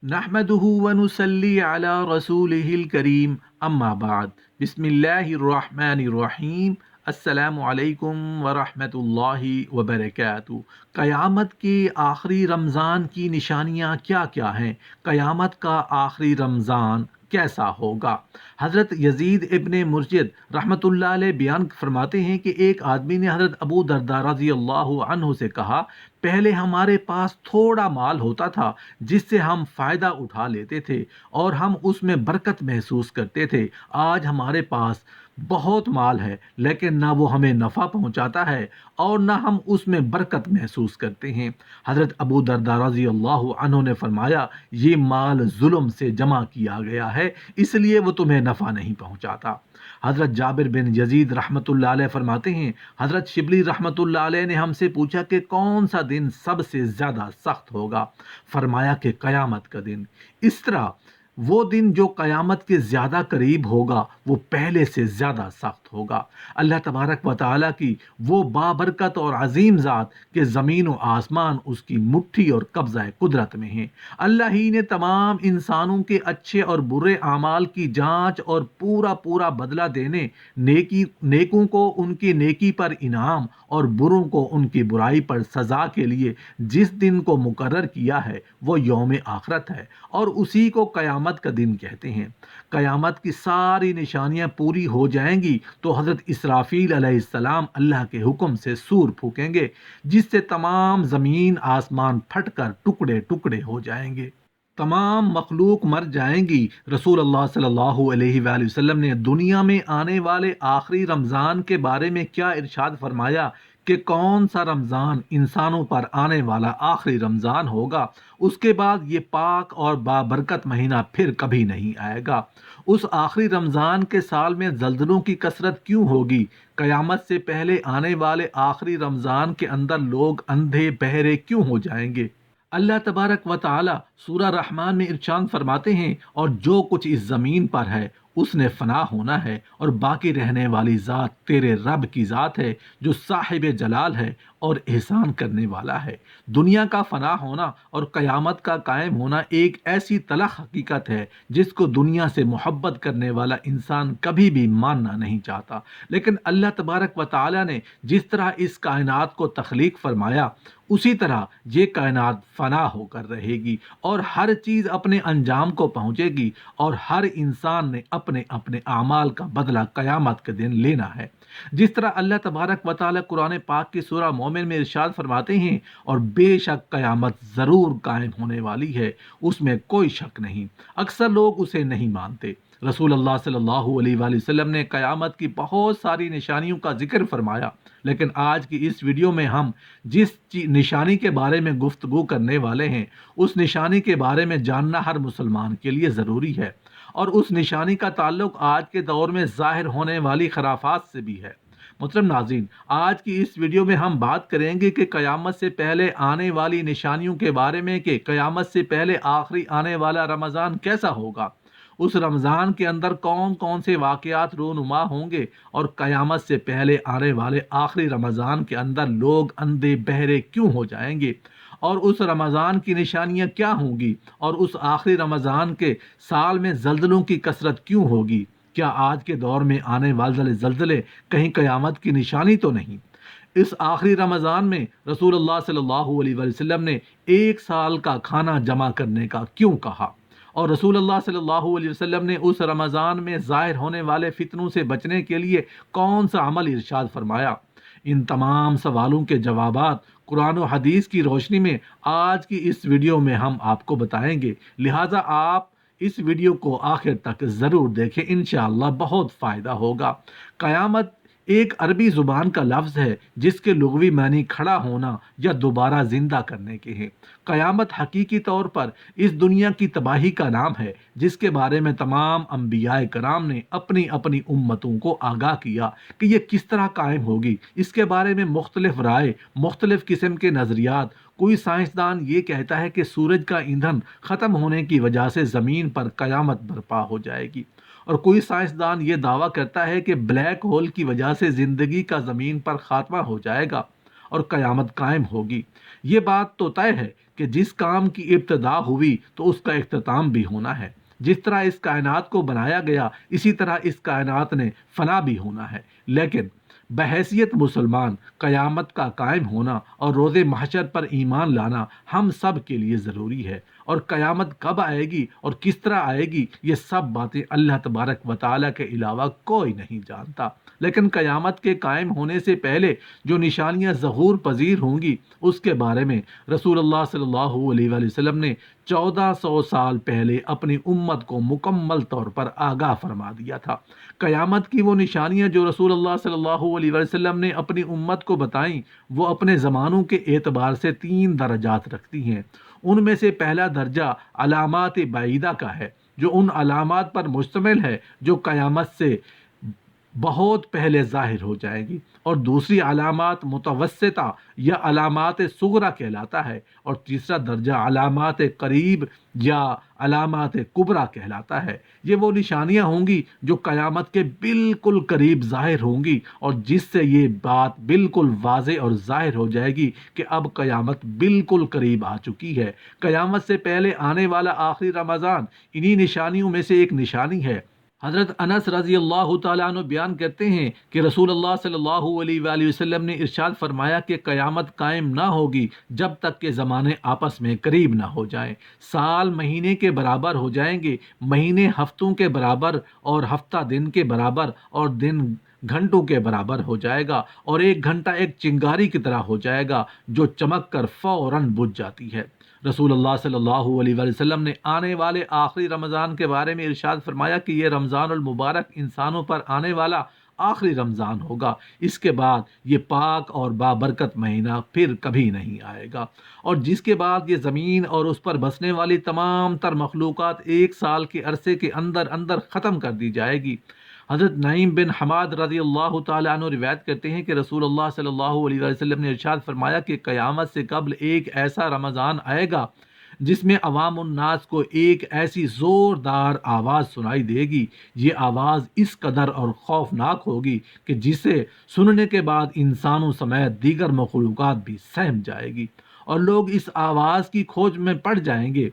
نحمده ونصلي على رسوله الكريم اما بعد بسم اللہ الرحمن الرحیم السلام علیکم ورحمۃ اللہ وبرکاتہ۔ قیامت کے آخری رمضان کی نشانیاں کیا کیا ہیں؟ قیامت کا آخری رمضان کیسا ہوگا؟ حضرت یزید ابن مرشد رحمۃ اللہ علیہ بیان فرماتے ہیں کہ ایک آدمی نے حضرت ابو درداء رضی اللہ عنہ سے کہا، پہلے ہمارے پاس تھوڑا مال ہوتا تھا جس سے ہم فائدہ اٹھا لیتے تھے اور ہم اس میں برکت محسوس کرتے تھے۔ آج ہمارے پاس بہت مال ہے لیکن نہ وہ ہمیں نفع پہنچاتا ہے اور نہ ہم اس میں برکت محسوس کرتے ہیں۔ حضرت ابو درداء رضی اللہ عنہ نے فرمایا، یہ مال ظلم سے جمع کیا گیا ہے، اس لیے وہ تمہیں نفع نہیں پہنچاتا۔ حضرت جابر بن یزید رحمۃ اللہ علیہ فرماتے ہیں، حضرت شبلی رحمۃ اللہ علیہ نے ہم سے پوچھا کہ کون سا دن سب سے زیادہ سخت ہوگا؟ فرمایا کہ قیامت کا دن۔ اس طرح وہ دن جو قیامت کے زیادہ قریب ہوگا وہ پہلے سے زیادہ سخت ہوگا۔ اللہ تبارک و تعالیٰ کی وہ بابرکت اور عظیم ذات کہ زمین و آسمان اس کی مٹھی اور قبضہ قدرت میں ہیں۔ اللہ ہی نے تمام انسانوں کے اچھے اور برے اعمال کی جانچ اور پورا بدلہ دینے، نیکوں کو ان کی نیکی پر انعام اور بروں کو ان کی برائی پر سزا کے لیے جس دن کو مقرر کیا ہے وہ یوم آخرت ہے، اور اسی کو قیامت کا دن کہتے ہیں۔ قیامت کی ساری نشانیاں پوری ہو جائیں گی تو حضرت اسرافیل علیہ السلام اللہ کے حکم سے سور پھونکیں گے، جس سے تمام زمین آسمان پھٹ کر ٹکڑے ٹکڑے ہو جائیں گے، تمام مخلوق مر جائیں گی۔ رسول اللہ صلی اللہ علیہ وآلہ وسلم نے دنیا میں آنے والے آخری رمضان کے بارے میں کیا ارشاد فرمایا کہ کون سا رمضان انسانوں پر آنے والا آخری رمضان ہوگا، اس کے بعد یہ پاک اور بابرکت مہینہ پھر کبھی نہیں آئے گا۔ اس آخری رمضان کے سال میں زلزلوں کی کثرت کیوں ہوگی؟ قیامت سے پہلے آنے والے آخری رمضان کے اندر لوگ اندھے بہرے کیوں ہو جائیں گے؟ اللہ تبارک و تعالی سورہ رحمان میں ارشاد فرماتے ہیں، اور جو کچھ اس زمین پر ہے اس نے فنا ہونا ہے، اور باقی رہنے والی ذات تیرے رب کی ذات ہے جو صاحب جلال ہے اور احسان کرنے والا ہے۔ دنیا کا فنا ہونا اور قیامت کا قائم ہونا ایک ایسی تلخ حقیقت ہے جس کو دنیا سے محبت کرنے والا انسان کبھی بھی ماننا نہیں چاہتا، لیکن اللہ تبارک و تعالی نے جس طرح اس کائنات کو تخلیق فرمایا اسی طرح یہ کائنات فنا ہو کر رہے گی اور ہر چیز اپنے انجام کو پہنچے گی، اور ہر انسان نے اپنے اپنے اعمال کا بدلہ قیامت کے دن لینا ہے۔ جس طرح اللہ تبارک و تعالی قرآن پاک کی سورہ مومن میں ارشاد فرماتے ہیں، اور بے شک قیامت ضرور قائم ہونے والی ہے، اس میں کوئی شک نہیں، اکثر لوگ اسے نہیں مانتے۔ رسول اللہ صلی اللہ علیہ وآلہ وسلم نے قیامت کی بہت ساری نشانیوں کا ذکر فرمایا، لیکن آج کی اس ویڈیو میں ہم جس نشانی کے بارے میں گفتگو کرنے والے ہیں اس نشانی کے بارے میں جاننا ہر مسلمان کے لیے ضروری ہے، اور اس نشانی کا تعلق آج کے دور میں ظاہر ہونے والی خرافات سے بھی ہے۔ محترم ناظرین، آج کی اس ویڈیو میں ہم بات کریں گے کہ قیامت سے پہلے آنے والی نشانیوں کے بارے میں، کہ قیامت سے پہلے آخری آنے والا رمضان کیسا ہوگا، اس رمضان کے اندر کون کون سے واقعات رونما ہوں گے، اور قیامت سے پہلے آنے والے آخری رمضان کے اندر لوگ اندھے بہرے کیوں ہو جائیں گے، اور اس رمضان کی نشانیاں کیا ہوں گی، اور اس آخری رمضان کے سال میں زلزلوں کی کثرت کیوں ہوگی۔ کیا آج کے دور میں آنے والے زلزلے کہیں قیامت کی نشانی تو نہیں؟ اس آخری رمضان میں رسول اللہ صلی اللہ علیہ وسلم نے ایک سال کا کھانا جمع کرنے کا کیوں کہا، اور رسول اللہ صلی اللہ علیہ وسلم نے اس رمضان میں ظاہر ہونے والے فتنوں سے بچنے کے لیے کون سا عمل ارشاد فرمایا؟ ان تمام سوالوں کے جوابات قرآن و حدیث کی روشنی میں آج کی اس ویڈیو میں ہم آپ کو بتائیں گے، لہٰذا آپ اس ویڈیو کو آخر تک ضرور دیکھیں، انشاءاللہ بہت فائدہ ہوگا۔ قیامت ایک عربی زبان کا لفظ ہے جس کے لغوی معنی کھڑا ہونا یا دوبارہ زندہ کرنے کے ہیں۔ قیامت حقیقی طور پر اس دنیا کی تباہی کا نام ہے جس کے بارے میں تمام انبیاء کرام نے اپنی اپنی امتوں کو آگاہ کیا کہ یہ کس طرح قائم ہوگی۔ اس کے بارے میں مختلف رائے، مختلف قسم کے نظریات۔ کوئی سائنسدان یہ کہتا ہے کہ سورج کا ایندھن ختم ہونے کی وجہ سے زمین پر قیامت برپا ہو جائے گی، اور کوئی سائنسدان یہ دعویٰ کرتا ہے کہ بلیک ہول کی وجہ سے زندگی کا زمین پر خاتمہ ہو جائے گا اور قیامت قائم ہوگی۔ یہ بات تو طے ہے کہ جس کام کی ابتدا ہوئی تو اس کا اختتام بھی ہونا ہے۔ جس طرح اس کائنات کو بنایا گیا اسی طرح اس کائنات نے فنا بھی ہونا ہے، لیکن بحیثیت مسلمان قیامت کا قائم ہونا اور روز محشر پر ایمان لانا ہم سب کے لیے ضروری ہے، اور قیامت کب آئے گی اور کس طرح آئے گی یہ سب باتیں اللہ تبارک و تعالیٰ کے علاوہ کوئی نہیں جانتا۔ لیکن قیامت کے قائم ہونے سے پہلے جو نشانیاں ظہور پذیر ہوں گی اس کے بارے میں رسول اللہ صلی اللہ علیہ وآلہ وسلم نے 1400 سال پہلے اپنی امت کو مکمل طور پر آگاہ فرما دیا تھا۔ قیامت کی وہ نشانیاں جو رسول اللہ صلی اللہ علیہ وسلم نے اپنی امت کو بتائیں وہ اپنے زمانوں کے اعتبار سے 3 درجات رکھتی ہیں۔ ان میں سے پہلا درجہ علامات بعیدہ کا ہے، جو ان علامات پر مشتمل ہے جو قیامت سے بہت پہلے ظاہر ہو جائے گی، اور دوسری علامات متوسطہ یا علامات صغرا کہلاتا ہے، اور تیسرا درجہ علامات قریب یا علامات کبریٰ کہلاتا ہے۔ یہ وہ نشانیاں ہوں گی جو قیامت کے بالکل قریب ظاہر ہوں گی، اور جس سے یہ بات بالکل واضح اور ظاہر ہو جائے گی کہ اب قیامت بالکل قریب آ چکی ہے۔ قیامت سے پہلے آنے والا آخری رمضان انہی نشانیوں میں سے ایک نشانی ہے۔ حضرت انس رضی اللہ تعالیٰ عنہ بیان کرتے ہیں کہ رسول اللہ صلی اللہ علیہ وآلہ وسلم نے ارشاد فرمایا کہ قیامت قائم نہ ہوگی جب تک کہ زمانے آپس میں قریب نہ ہو جائیں۔ سال مہینے کے برابر ہو جائیں گے، مہینے ہفتوں کے برابر، اور ہفتہ دن کے برابر، اور دن گھنٹوں کے برابر ہو جائے گا، اور ایک گھنٹہ ایک چنگاری کی طرح ہو جائے گا جو چمک کر فوراً بجھ جاتی ہے۔ رسول اللہ صلی اللہ علیہ وآلہ وسلم نے آنے والے آخری رمضان کے بارے میں ارشاد فرمایا کہ یہ رمضان المبارک انسانوں پر آنے والا آخری رمضان ہوگا، اس کے بعد یہ پاک اور بابرکت مہینہ پھر کبھی نہیں آئے گا، اور جس کے بعد یہ زمین اور اس پر بسنے والی تمام تر مخلوقات 1 سال کے عرصے کے اندر اندر ختم کر دی جائے گی۔ حضرت نعیم بن حماد رضی اللہ تعالیٰ عنہ روایت کرتے ہیں کہ رسول اللہ صلی اللہ علیہ وسلم نے ارشاد فرمایا کہ قیامت سے قبل ایک ایسا رمضان آئے گا جس میں عوام الناس کو ایک ایسی زوردار آواز سنائی دے گی، یہ آواز اس قدر اور خوفناک ہوگی کہ جسے سننے کے بعد انسانوں سمیت دیگر مخلوقات بھی سہم جائے گی، اور لوگ اس آواز کی کھوج میں پڑ جائیں گے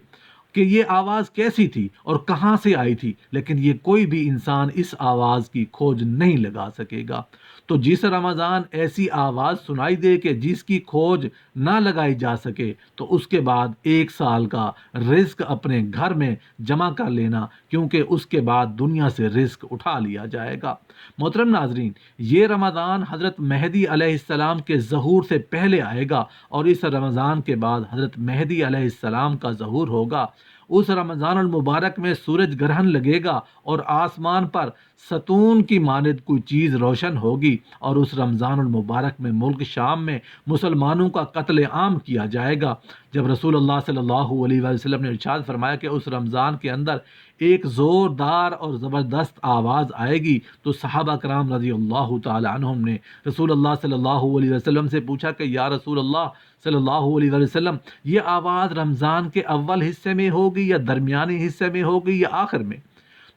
کہ یہ آواز کیسی تھی اور کہاں سے آئی تھی، لیکن یہ کوئی بھی انسان اس آواز کی کھوج نہیں لگا سکے گا۔ تو جس رمضان ایسی آواز سنائی دے کہ جس کی کھوج نہ لگائی جا سکے، تو اس کے بعد 1 سال کا رزق اپنے گھر میں جمع کر لینا، کیونکہ اس کے بعد دنیا سے رزق اٹھا لیا جائے گا۔ محترم ناظرین، یہ رمضان حضرت مہدی علیہ السلام کے ظہور سے پہلے آئے گا، اور اس رمضان کے بعد حضرت مہدی علیہ السلام کا ظہور ہوگا۔ اس رمضان المبارک میں سورج گرہن لگے گا اور آسمان پر ستون کی مانند کوئی چیز روشن ہوگی، اور اس رمضان المبارک میں ملک شام میں مسلمانوں کا قتل عام کیا جائے گا۔ جب رسول اللہ صلی اللہ علیہ وآلہ وسلم نے ارشاد فرمایا کہ اس رمضان کے اندر ایک زوردار اور زبردست آواز آئے گی، تو صحابہ کرام رضی اللہ تعالی عنہم نے رسول اللہ صلی اللہ علیہ وسلم سے پوچھا کہ یا رسول اللہ صلی اللہ علیہ وسلم، یہ آواز رمضان کے اول حصے میں ہوگی یا درمیانی حصے میں ہوگی یا آخر میں؟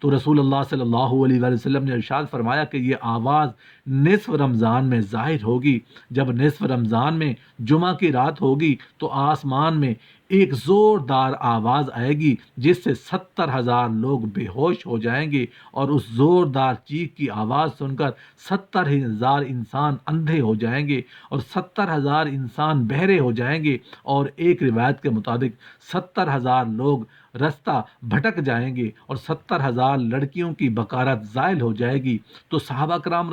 تو رسول اللہ صلی اللہ علیہ وسلم نے ارشاد فرمایا کہ یہ آواز نصف رمضان میں ظاہر ہوگی۔ جب نصف رمضان میں جمعہ کی رات ہوگی تو آسمان میں ایک زوردار آواز آئے گی جس سے 70,000 لوگ بے ہوش ہو جائیں گے، اور اس زوردار چیخ کی آواز سن کر 70,000 انسان اندھے ہو جائیں گے، اور 70,000 انسان بہرے ہو جائیں گے، اور ایک روایت کے مطابق 70,000 لوگ رستہ بھٹک جائیں گے، اور 70,000 لڑکیوں کی بکارت زائل ہو جائے گی۔ تو صحابہ کرام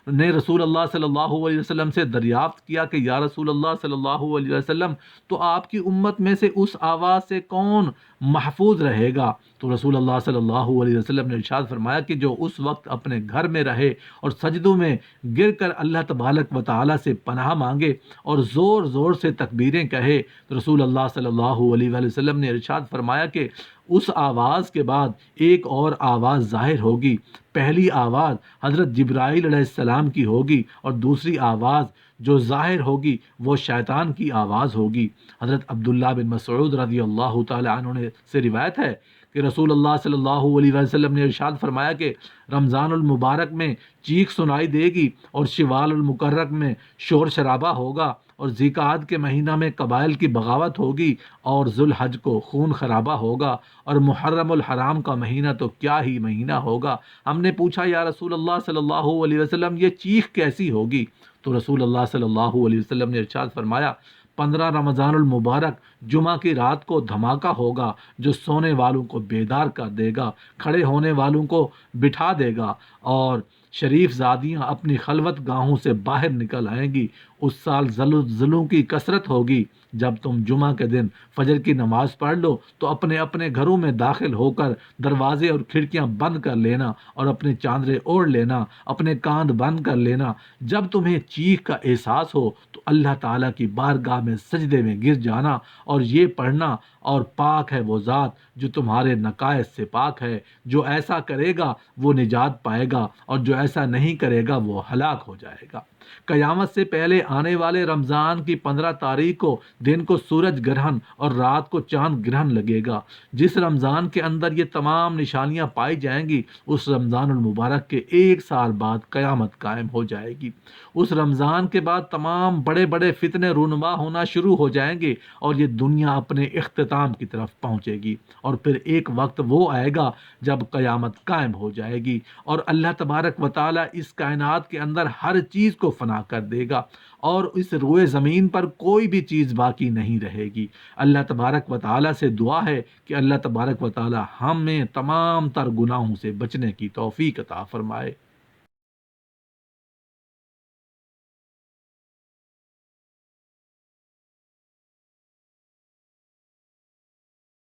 نے رسول اللہ صلی اللہ علیہ وسلم سے دریافت کیا کہ یا رسول اللہ صلی اللہ علیہ وسلم، تو آپ کی امت میں سے اس آواز سے کون محفوظ رہے گا؟ تو رسول اللہ صلی اللہ علیہ وسلم نے ارشاد فرمایا کہ جو اس وقت اپنے گھر میں رہے اور سجدوں میں گر کر اللہ تبارک و تعالیٰ سے پناہ مانگے اور زور زور سے تکبیریں کہے۔ تو رسول اللہ صلی اللہ علیہ وآلہ وسلم نے ارشاد فرمایا کہ اس آواز کے بعد ایک اور آواز ظاہر ہوگی۔ پہلی آواز حضرت جبرائیل علیہ السلام کی ہوگی، اور دوسری آواز جو ظاہر ہوگی وہ شیطان کی آواز ہوگی۔ حضرت عبداللہ بن مسعود رضی اللہ تعالی عنہ سے روایت ہے کہ رسول اللہ صلی اللہ علیہ وسلم نے ارشاد فرمایا کہ رمضان المبارک میں چیخ سنائی دے گی، اور شوال المکرم میں شور شرابہ ہوگا، اور ذیقعد کے مہینہ میں قبائل کی بغاوت ہوگی، اور ذوالحج کو خون خرابہ ہوگا، اور محرم الحرام کا مہینہ تو کیا ہی مہینہ ہوگا۔ ہم نے پوچھا یا رسول اللہ صلی اللہ علیہ وسلم یہ چیخ کیسی ہوگی؟ تو رسول اللہ صلی اللہ علیہ وسلم نے ارشاد فرمایا 15 رمضان المبارک جمعہ کی رات کو دھماکہ ہوگا جو سونے والوں کو بیدار کر دے گا، کھڑے ہونے والوں کو بٹھا دے گا، اور شریف زادیاں اپنی خلوت گاہوں سے باہر نکل آئیں گی۔ اس سال زلزلوں کی کثرت ہوگی۔ جب تم جمعہ کے دن فجر کی نماز پڑھ لو تو اپنے اپنے گھروں میں داخل ہو کر دروازے اور کھڑکیاں بند کر لینا اور اپنے چادریں اوڑھ لینا، اپنے کان بند کر لینا۔ جب تمہیں چیخ کا احساس ہو تو اللہ تعالیٰ کی بارگاہ میں سجدے میں گر جانا اور یہ پڑھنا، اور پاک ہے وہ ذات جو تمہارے نقائص سے پاک ہے، جو ایسا کرے گا وہ نجات پائے گا، اور جو ایسا نہیں کرے گا وہ ہلاک ہو جائے گا۔ قیامت سے پہلے آنے والے رمضان کی 15 تاریخ کو دن کو سورج گرہن اور رات کو چاند گرہن لگے گا۔ جس رمضان کے اندر یہ تمام نشانیاں پائی جائیں گی اس رمضان المبارک کے 1 سال بعد قیامت قائم ہو جائے گی۔ اس رمضان کے بعد تمام بڑے بڑے فتنے رونما ہونا شروع ہو جائیں گے اور یہ دنیا اپنے اختتام کی طرف پہنچے گی، اور پھر ایک وقت وہ آئے گا جب قیامت قائم ہو جائے گی اور اللہ تبارک و تعالیٰ اس کائنات کے اندر ہر چیز کو فنا کر دے گا، اور اس روئے زمین پر کوئی بھی چیز باقی نہیں رہے گی۔ اللہ تبارک و تعالیٰ سے دعا ہے کہ اللہ تبارک و تعالیٰ ہمیں تمام تر گناہوں سے بچنے کی توفیق عطا فرمائے۔